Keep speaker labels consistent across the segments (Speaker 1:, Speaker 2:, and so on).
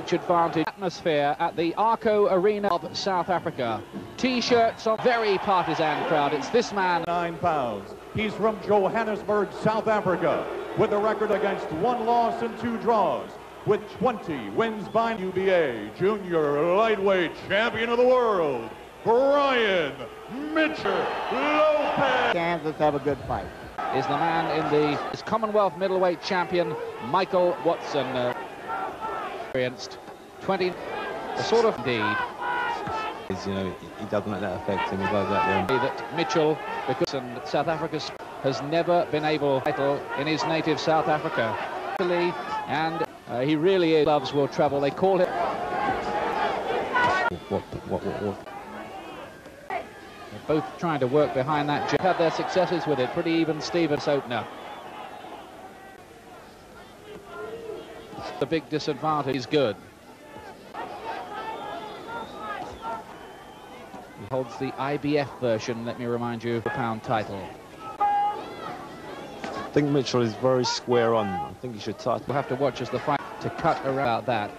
Speaker 1: each advantage. Atmosphere at the Arco Arena of South Africa. T-shirts on, very partisan crowd. It's this man.
Speaker 2: 9 pounds. He's from Johannesburg, South Africa, with a record against 1 loss and 2 draws, with 20 wins by UBA Junior Lightweight Champion of the World, Brian Mitchell Lopez.
Speaker 3: Kansas have a good fight.
Speaker 1: Is the man in the Commonwealth middleweight champion, Michael Watson. Experienced 20, the sort of indeed.
Speaker 4: You know, he doesn't let that affect him. He goes out there.
Speaker 1: That Mitchell, because South Africa has never been able to title in his native South Africa. And he really is. Gloves will travel. They call him.
Speaker 4: What?
Speaker 1: They're both trying to work behind that. Had their successes with it. Pretty even Stevens opener. The big disadvantage is good. He holds the IBF version, let me remind you, of the pound title.
Speaker 4: I think Mitchell is very square on. I think he should tighten.
Speaker 1: We'll have to watch as the fight to cut around that.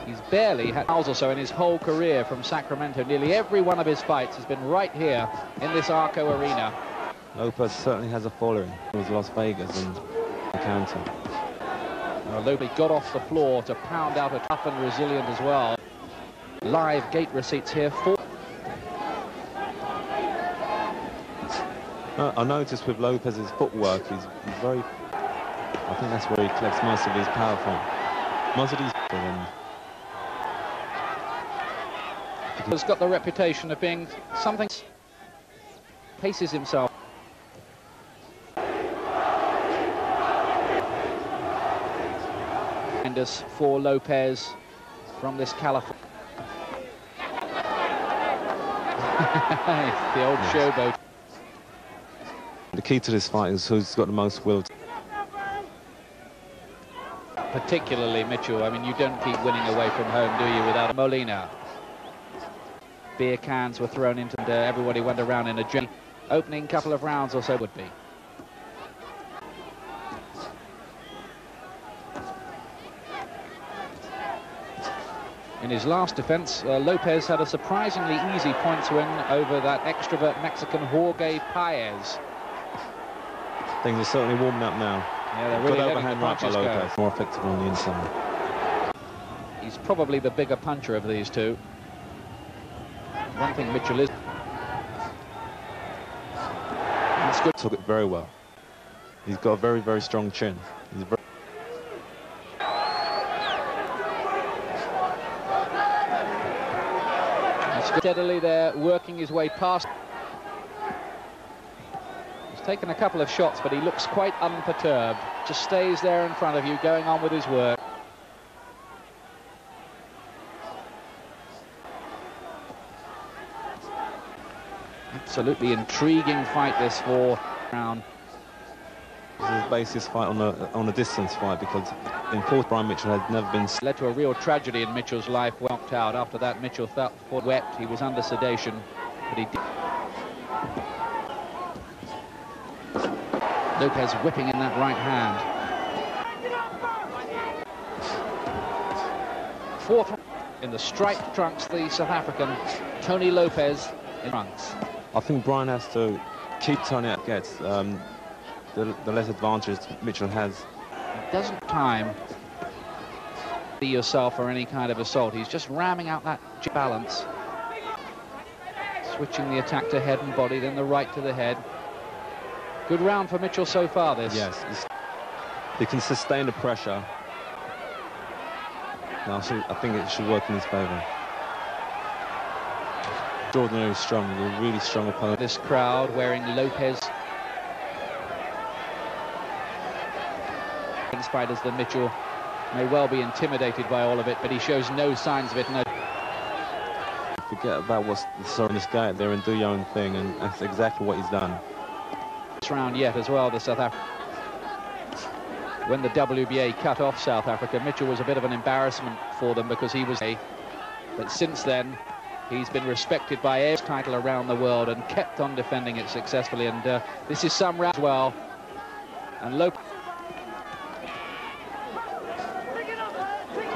Speaker 1: He's barely had miles or so in his whole career from Sacramento. Nearly every one of his fights has been right here in this Arco Arena.
Speaker 4: Lopez certainly has a following. It was Las Vegas and the counter.
Speaker 1: Lopez got off the floor to pound out a tough and resilient as well. Live gate receipts here.
Speaker 4: I noticed with Lopez's footwork, he's very. I think that's where he collects most of his power from. Most of these.
Speaker 1: He's got the reputation of being something. Paces himself. For Lopez from this California. The old showboat.
Speaker 4: The key to this fight is who's got the most will.
Speaker 1: Particularly Mitchell. I mean, you don't keep winning away from home, do you, without Molina. Beer cans were thrown into and everybody went around in a jam. Opening couple of rounds or so would be. In his last defense, Lopez had a surprisingly easy points win over that extrovert Mexican Jorge Paez.
Speaker 4: Things are certainly warming up now.
Speaker 1: Yeah, they're really letting the punches go.
Speaker 4: More effective on the inside.
Speaker 1: He's probably the bigger puncher of these two. One thing Mitchell is. That's good.
Speaker 4: Took it very well. He's got a very, very strong chin. He's very
Speaker 1: steadily there, working his way past. He's taken a couple of shots, but he looks quite unperturbed. Just stays there in front of you, going on with his work. Absolutely intriguing fight this for round.
Speaker 4: This is the basis fight on a distance fight, because in fourth Brian Mitchell had never been.
Speaker 1: Led to a real tragedy in Mitchell's life. Knocked out. After that, Mitchell thought wept. He was under sedation, but he did. Lopez whipping in that right hand. Fourth in the striped trunks, the South African Tony Lopez in trunks.
Speaker 4: I think Brian has to keep Tony out. Gets the less advantage Mitchell has.
Speaker 1: He doesn't time yourself or any kind of assault. He's just ramming out that balance. Switching the attack to head and body, then the right to the head. Good round for Mitchell so far, this.
Speaker 4: Yes, he can sustain the pressure. Now, I think it should work in his favour. Extraordinarily strong, a really strong opponent.
Speaker 1: This crowd wearing Lopez. Fighters than Mitchell may well be intimidated by all of it, but he shows no signs of it. No.
Speaker 4: Forget about what's throwing this guy out there and do your own thing, and that's exactly what he's done.
Speaker 1: This round yet as well, the South Africa. When the WBA cut off South Africa, Mitchell was a bit of an embarrassment for them because he was a. But since then, he's been respected by every title around the world and kept on defending it successfully. And this is some round as well. And Lopez.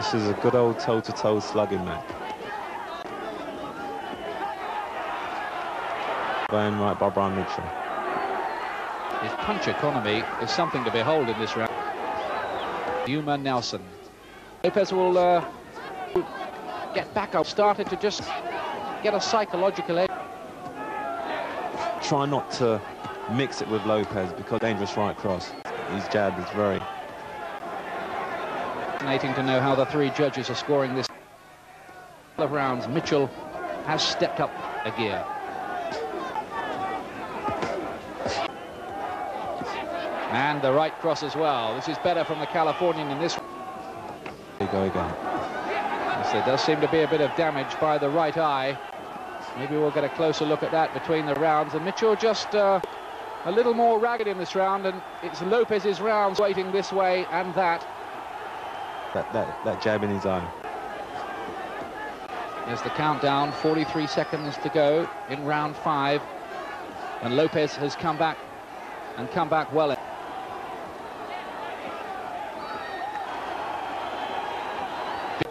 Speaker 4: This is a good old toe-to-toe slugging match. Going right by Brian Mitchell.
Speaker 1: His punch economy is something to behold in this round. Yuma Nelson. Lopez will get back up. Started to just get a psychological edge.
Speaker 4: Try not to mix it with Lopez because dangerous right cross. His jab is very...
Speaker 1: Fascinating to know how the three judges are scoring this. Of rounds, Mitchell has stepped up a gear. And the right cross as well. This is better from the Californian in this.
Speaker 4: There you go again.
Speaker 1: Yes, there does seem to be a bit of damage by the right eye. Maybe we'll get a closer look at that between the rounds. And Mitchell just a little more ragged in this round, and it's Lopez's rounds waiting this way and that.
Speaker 4: That jab in his eye.
Speaker 1: There's the countdown, 43 seconds to go in round 5. And Lopez has come back and come back well.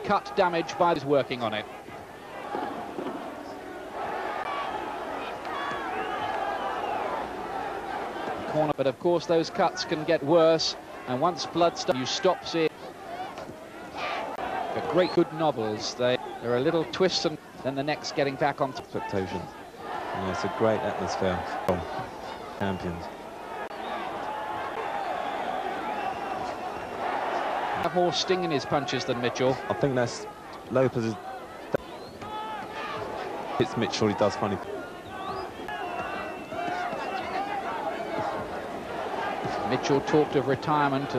Speaker 1: Cut damage by his working on it. Corner, but of course those cuts can get worse, and once blood starts, you stop seeing. But great good novels. There are a little twist, and then the next getting back on
Speaker 4: Expectations. Yeah, it's a great atmosphere. Champions.
Speaker 1: Have more sting in his punches than Mitchell.
Speaker 4: I think that's Lopez. Hits Mitchell, he does funny.
Speaker 1: Mitchell talked of retirement.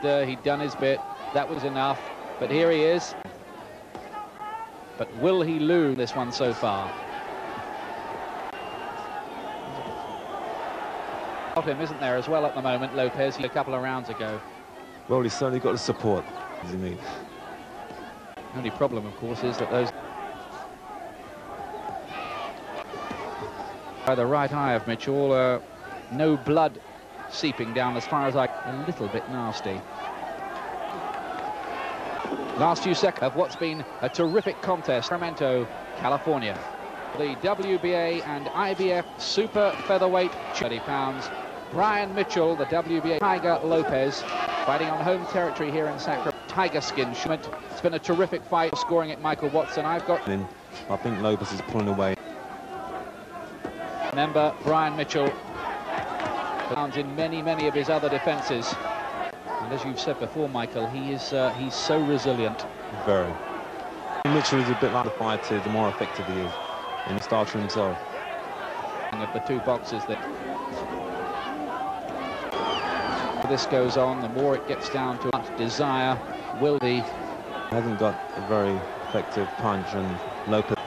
Speaker 1: He'd done his bit. That was enough. But here he is. But will he lose this one so far? Of him, isn't there, as well at the moment, Lopez, a couple of rounds ago.
Speaker 4: Well, he's certainly got the support, as he needs.
Speaker 1: The only problem, of course, is that those... By the right eye of Mitchell, no blood seeping down as far as a little bit nasty. Last few seconds of what's been a terrific contest. Sacramento, California. The WBA and IBF super featherweight 30 pounds. Brian Mitchell, the WBA Tiger Lopez, fighting on home territory here in Sacramento. Tiger skin. It's been a terrific fight, scoring it, Michael Watson. I
Speaker 4: think Lopez is pulling away.
Speaker 1: Remember, Brian Mitchell pounds in many of his other defences. And as you've said before, Michael, he's so resilient.
Speaker 4: Very. Mitchell is a bit like the fighter, the more effective he is. And he starts for himself.
Speaker 1: Of the two boxers that this goes on, the more it gets down to desire. Will he?
Speaker 4: Hasn't got a very effective punch, and Lopez.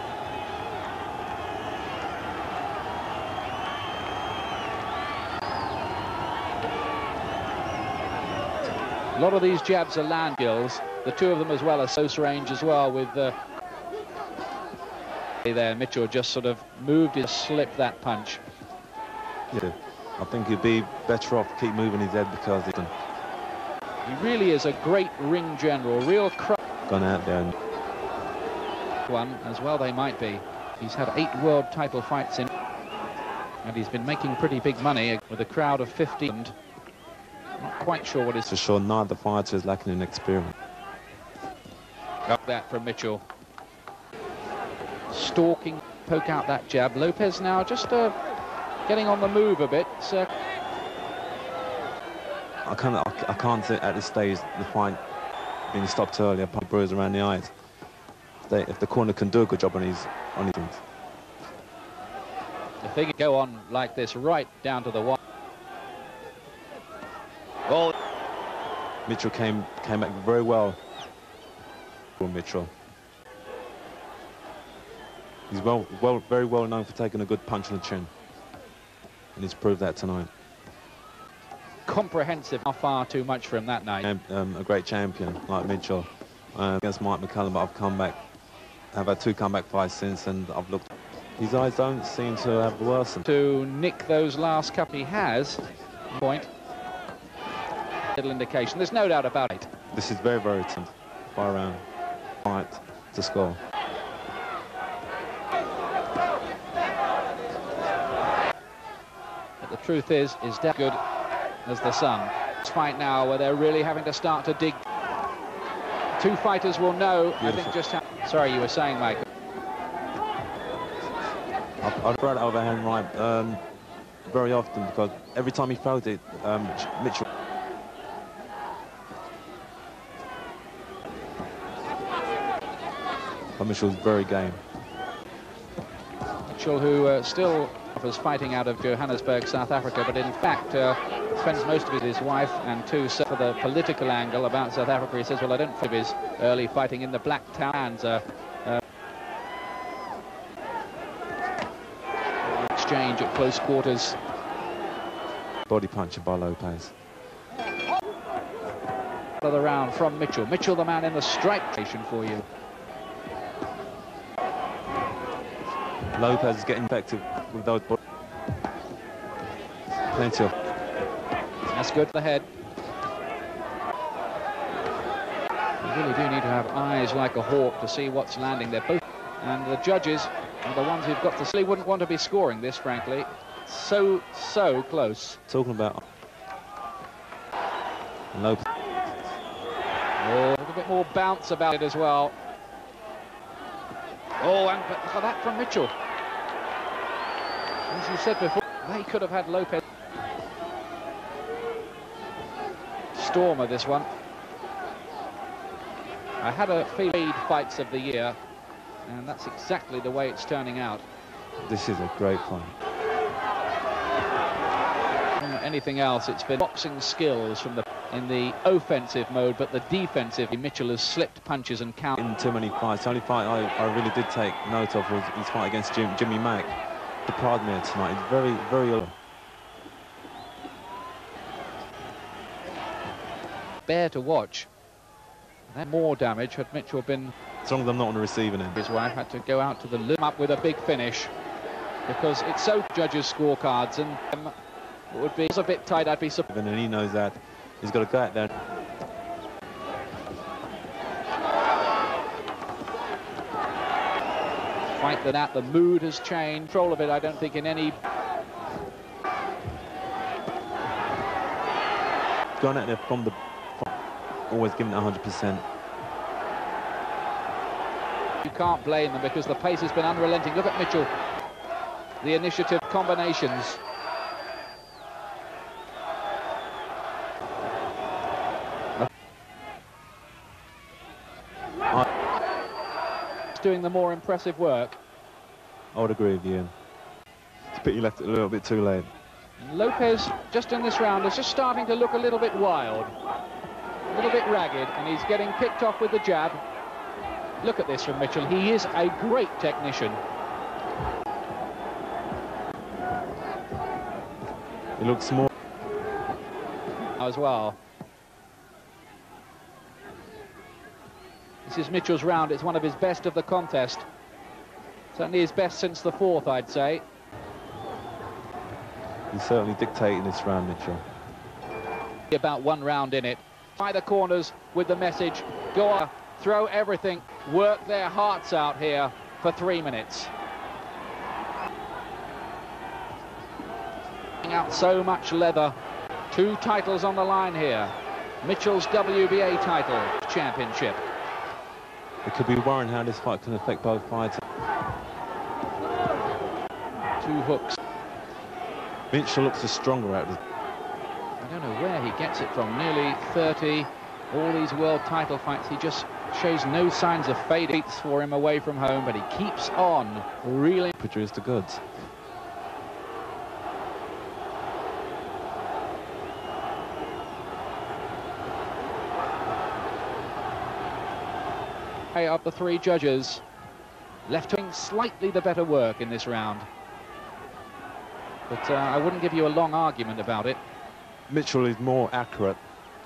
Speaker 1: A lot of these jabs are land gills. The two of them as well are close range as well. With there, Mitchell just sort of moved his slip that punch.
Speaker 4: Yeah, I think he'd be better off keep moving his head because he
Speaker 1: really is a great ring general, real
Speaker 4: gone out there. And
Speaker 1: one as well they might be. He's had 8 world title fights in, and he's been making pretty big money with a crowd of 50. And not quite sure what is
Speaker 4: for sure. Neither fighter is lacking in experience.
Speaker 1: Got that from Mitchell. Stalking, poke out that jab. Lopez now just getting on the move a bit.
Speaker 4: I can't say at this stage the fight being stopped earlier, bruise around the eyes. If the corner can do a good job on his things.
Speaker 1: The thing go on like this right down to the one. Well,
Speaker 4: Mitchell came back very well. Mitchell. He's very well known for taking a good punch on the chin, and he's proved that tonight.
Speaker 1: Comprehensive, not far too much for him that night.
Speaker 4: A great champion like Mitchell against Mike McCallum, but I've come back. I've had 2 comeback fights since, and I've looked. His eyes don't seem to have worsened.
Speaker 1: To nick those last couple, he has. Point. Little indication. There's no doubt about it.
Speaker 4: This is very tense. by round. Right to score.
Speaker 1: But the truth is that good as the sun. This fight now where they're really having to start to dig. Two fighters will know, beautiful. I think, just how... Sorry, you were saying, Michael.
Speaker 4: I've brought it overhand right very often because every time he throws it, Mitchell... Mitchell's very game.
Speaker 1: Mitchell, who still was fighting out of Johannesburg, South Africa, but in fact spends most of it with his wife and two. So for the political angle about South Africa, he says, well, I don't think of his early fighting in the Black Towns. Exchange at close quarters.
Speaker 4: Body puncher by Lopez.
Speaker 1: Another round from Mitchell. Mitchell, the man in the strike station for you.
Speaker 4: Lopez is getting effective with those bodies. Plenty of...
Speaker 1: That's good for the head. You really do need to have eyes like a hawk to see what's landing there. Both, and the judges are the ones who've got to see. Wouldn't want to be scoring this, frankly. So close.
Speaker 4: Talking about Lopez.
Speaker 1: Oh, a little bit more bounce about it as well. Oh, and look at that from Mitchell. As you said before, they could have had Lopez. Stormer, this one. I had a feeling fights of the year, and that's exactly the way it's turning out.
Speaker 4: This is a great fight.
Speaker 1: Anything else, it's been boxing skills from in the offensive mode, but the defensive, Mitchell has slipped punches and count.
Speaker 4: In too many fights. The only fight I really did take note of was his fight against Jimmy Mack. Deprived me tonight. It's very low.
Speaker 1: Bear to watch. And more damage had Mitchell been.
Speaker 4: As long as I'm not on the receiving end.
Speaker 1: His wife had to go out to the limb up with a big finish because it's so judges' scorecards, and it would be a bit tight. I'd be surprised.
Speaker 4: And he knows that he's got to go out there.
Speaker 1: Fight that the mood has changed. Control of it, I don't think, in any.
Speaker 4: Going out there from always giving it 100%.
Speaker 1: You can't blame them because the pace has been unrelenting. Look at Mitchell. The initiative combinations. Doing the more impressive work.
Speaker 4: I would agree with you. It's a pity you left it a little bit too late.
Speaker 1: And Lopez, just in this round, is just starting to look a little bit wild, a little bit ragged, and he's getting picked off with the jab. Look at this from Mitchell. He is a great technician.
Speaker 4: He looks more
Speaker 1: as well. This is Mitchell's round. It's one of his best of the contest. Certainly his best since the fourth, I'd say.
Speaker 4: He's certainly dictating this round, Mitchell.
Speaker 1: About one round in it. By the corners with the message. Go on, throw everything. Work their hearts out here for 3 minutes. Out so much leather. 2 titles on the line here. Mitchell's WBA title championship.
Speaker 4: It could be worrying how this fight can affect both fighters.
Speaker 1: 2 hooks.
Speaker 4: Mitchell looks the stronger out of this.
Speaker 1: I don't know where he gets it from. Nearly 30, all these world title fights. He just shows no signs of fade. Beats for him away from home, but he keeps on really.
Speaker 4: Produce the goods.
Speaker 1: Of the 3 judges, left doing slightly the better work in this round. But I wouldn't give you a long argument about it.
Speaker 4: Mitchell is more accurate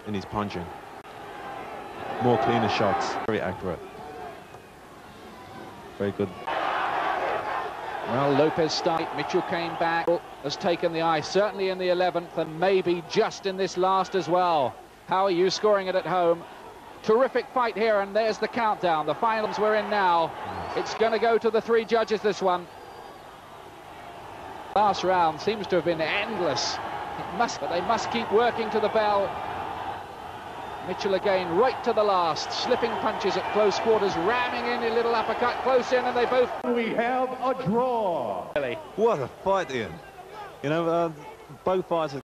Speaker 4: in his punching. More cleaner shots. Very accurate. Very good.
Speaker 1: Well, Lopez started. Mitchell came back. Has taken the eye, certainly in the 11th, and maybe just in this last as well. How are you scoring it at home? Terrific fight here, and there's the countdown. The finals we're in now. It's going to go to the 3 judges, this one. Last round seems to have been endless. But they must keep working to the bell. Mitchell again, right to the last. Slipping punches at close quarters, ramming in a little uppercut close in, and they both...
Speaker 2: We have a draw.
Speaker 4: What a fight, Ian. You know, both fighters